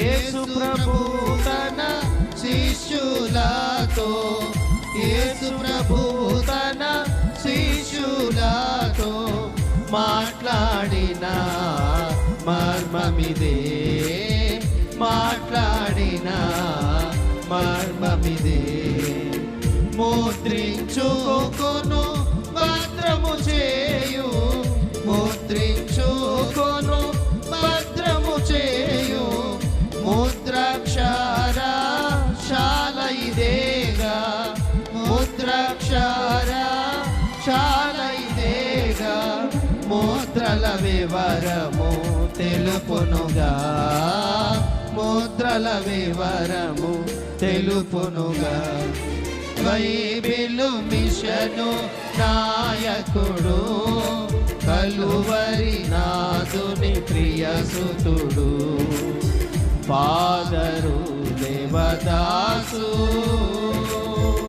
యేసు ప్రభు తన శిష్యులతో, యేసు ప్రభు తన శిష్యులతో మాట్లాడిన మర్మమిదే, మాట్లాడిన మర్మమిదే. ముద్రించుకొను భద్రము చేయు, ముద్రించుకొను భద్రము చేయు ముద్రాక్షర శాల ఇదేగా, ముద్రాక్షర శాల ఇదేగా. ముద్రల వివరము తెలుపునుగా, ముద్రల వివరము తెలుపునుగా. బైబిలు మిషను నాయకుడు, కలువరి నాదుని ప్రియసుతుడు, ఫాదరు దేవదాసు.